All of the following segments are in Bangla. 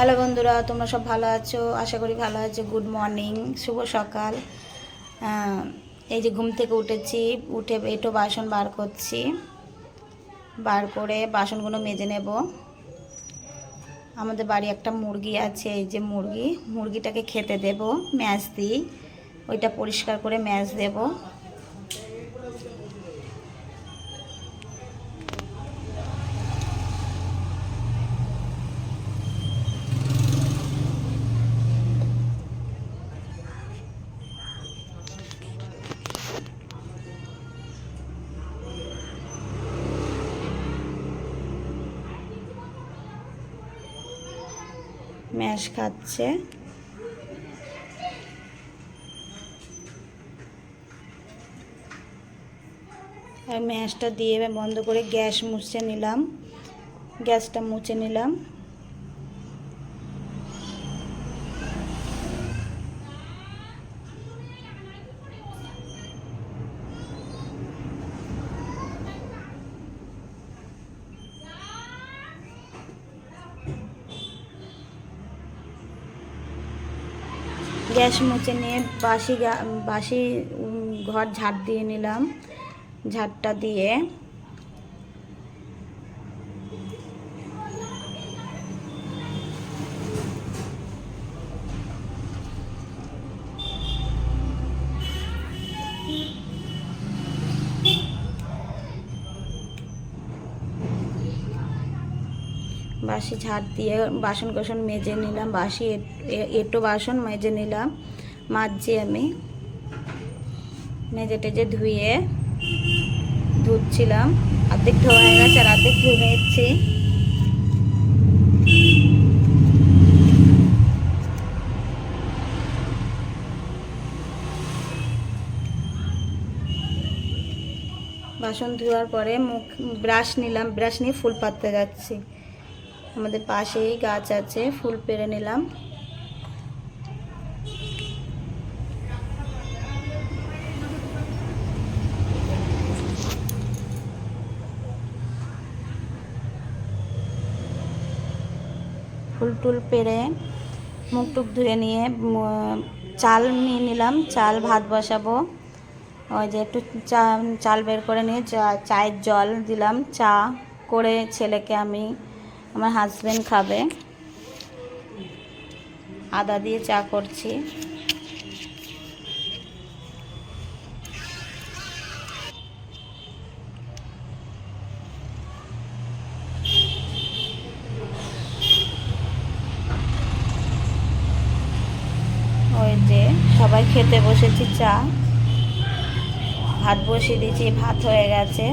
হ্যালো বন্ধুরা, তোমরা সব ভালো আছো? আশা করি ভালো আছো। গুড মর্নিং, শুভ সকাল। এই যে ঘুম থেকে উঠেছি, উঠে একটু বাসন বার করছি, বার করে বাসনগুলো মেজে নেব। আমাদের বাড়ি একটা মুরগি আছে, এই যে মুরগিটাকে খেতে দেব, ম্যাশ দিই, ওইটা পরিষ্কার করে ম্যাশ দেব। ম্যাশ খাচ্ছে। আর ম্যাশটা দিয়ে বন্ধ করে গ্যাস মুছে নিলাম, গ্যাসটা মুছে নিলাম। গ্যাস মুছে নিয়ে বাসি ঘর ঝাড় দিয়ে নিলাম। ঝাড়টা দিয়ে বাসি ঝাড় দিয়ে বাসন কোসন মেজে নিলাম। বাসি এঁটো বাসন মেজে নিলাম, মাজছি আমি। মেজে টেজে ধুয়ে ধুচ্ছিলাম। অর্ধেক ধোয়া হয়ে গেছে আর অর্ধেক ধুয়ে নিচ্ছি। বাসন ধোয়ার পরে ব্রাশ নিলাম, ব্রাশ নিয়ে ফুল পাততে যাচ্ছি। আমাদের পাশেই গাছ আছে, ফুল পেড়ে নিলাম। ফুল টুল পেড়ে মুখ টুক ধুয়ে নিয়ে চাল নিয়ে নিলাম। চাল ভাত বসাবো। ওই যে একটু চাল বের করে নিয়ে চায়ের জল দিলাম, চা করে ছেলেকে আমি, আমার হাজবেন্ড খাবে। আদা দিয়ে চা করছি। ওই যে সবাই খেতে বসেছি, চা ভাত বসিয়ে দিয়েছি, ভাত হয়ে গেছে।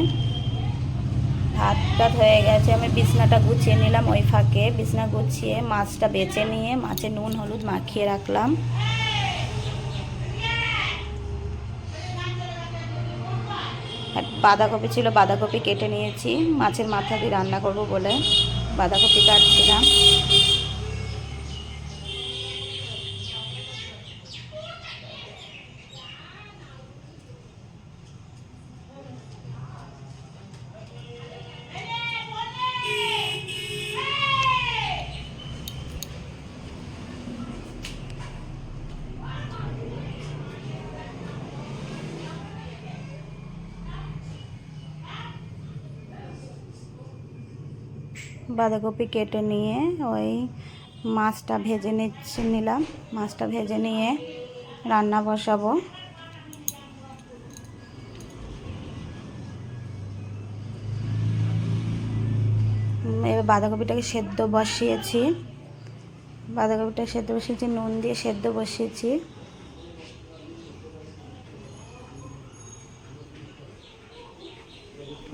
ভাতটা হয়ে গেছে, আমি বিছনাটা গুছিয়ে নিলাম। ওই ফাঁকে বিছনা গুছিয়ে মাছটা বেছে নিয়ে মাছে নুন হলুদ মাখিয়ে রাখলাম। বাঁধাকপি ছিল, বাঁধাকপি কেটে নিয়েছি, মাছের মাথা দিয়ে রান্না করব বলে বাঁধাকপি কাটছিলাম। বাঁধাকপি কেটে নিয়ে ওই মাছটা ভেজে নিলাম। মাছটা ভেজে নিয়ে রান্না বসাবো। এবার বাঁধাকপিটাকে সেদ্ধ বসিয়েছি। নুন দিয়ে সেদ্ধ বসিয়েছি।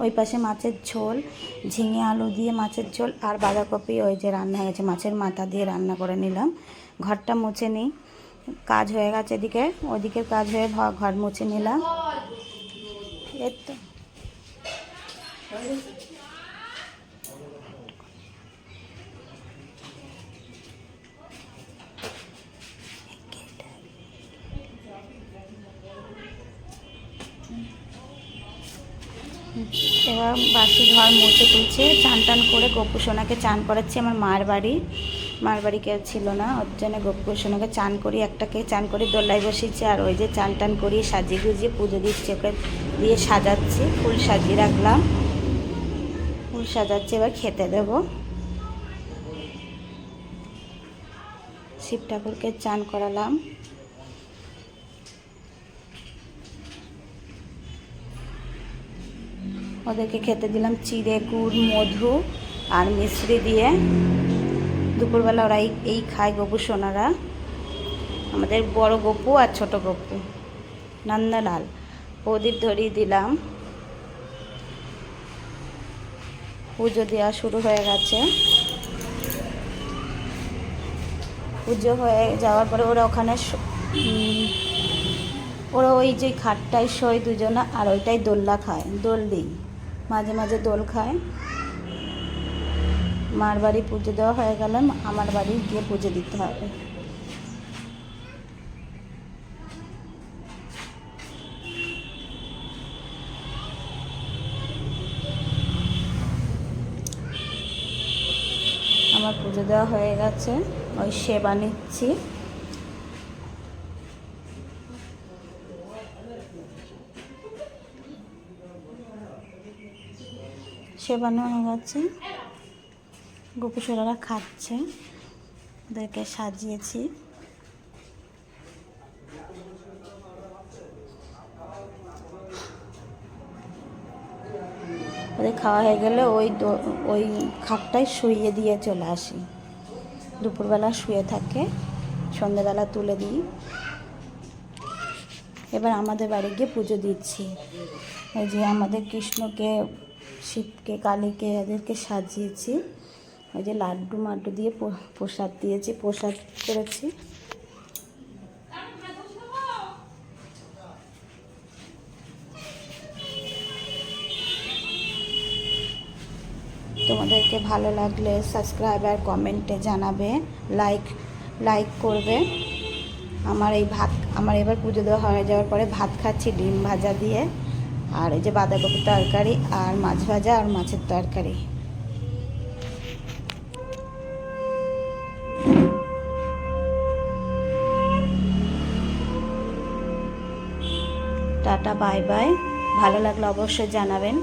ওই পাশে মাছের ঝোল, ঝিঙে আলু দিয়ে মাছের ঝোল আর বাঁধাকপি ওই যে রান্না হয়ে গেছে, মাছের মাথা দিয়ে রান্না করে নিলাম। ঘরটা মুছে নিই, কাজ হয়ে গেছে এদিকে, ওইদিকের কাজ হয়ে ঘর মুছে নিলাম। এই তো এবার বাসি ঘর মুছে টুছে চান টান করে গোপু সোনাকে চান করাচ্ছি। আমার মার বাড়ি, মার বাড়ি কেউ ছিল না, ওর জন্য গোপুর সঙ্গে চান করি, একটাকে চান করি, দোল্লায় বসেছি। আর ওই যে চান টান করি, সাজিয়ে গুজিয়ে পুজো দিচ্ছি, ওকে দিয়ে সাজাচ্ছি, ফুল সাজিয়ে রাখলাম, ফুল সাজাচ্ছি, এবার খেতে দেবো। শিব ঠাকুরকে চান করালাম, ওদেরকে খেতে দিলাম চিড়ে, গুড়, মধু আর মিশ্রি দিয়ে। দুপুরবেলা ওরা এই খায়, গপু সোনারা, আমাদের বড় গপু আর ছোট গপু নন্দলাল। প্রদীপ ধরিয়ে দিলাম, পুজো দেওয়া শুরু হয়ে গেছে। পুজো হয়ে যাওয়ার পরে ওরা ওখানে ওরা ওই যে খাটটায় শোয় দুজনা, আর ওইটাই দোল্লা খায়, দোল দিই, মাঝে মাঝে দোল খায়। মার বাড়ি পুজো দেওয়া হয়ে গেলে আমার বাড়ি গিয়ে পুজো দিতে হবে। আমার পুজো দেওয়া হয়ে গেছে, ওই সেবা নিচ্ছি। সেবানো হয়ে গেছে, গোপুসোনারা খাচ্ছে, ওদেরকে সাজিয়েছি। ওদের খাওয়া হয়ে গেলে ওই খাটটায় শুইয়ে দিয়ে চলে আসি। দুপুরবেলা শুয়ে থাকে, সন্ধ্যেবেলা তুলে দিই। এবার আমাদের বাড়ি গিয়ে পুজো দিচ্ছি। ওই যে আমাদের কৃষ্ণকে, শিবকে, কালীকে, এদেরকে সাজিয়েছি। ওই যে লাড্ডু মাড্ডু দিয়ে প্রসাদ দিয়েছি, প্রসাদ করেছি। তোমাদেরকে ভালো লাগলে সাবস্ক্রাইব আর কমেন্টে জানাবে, লাইক করবে। আমার এবার পুজো দেওয়া হয়ে যাওয়ার পরে ভাত খাচ্ছি ডিম ভাজা দিয়ে, আর এই যে বাঁধাকপির তরকারি আর মাছ ভাজা আর মাছের তরকারি। Tata, bye bye. ভালো লাগলে অবশ্যই জানাবেন।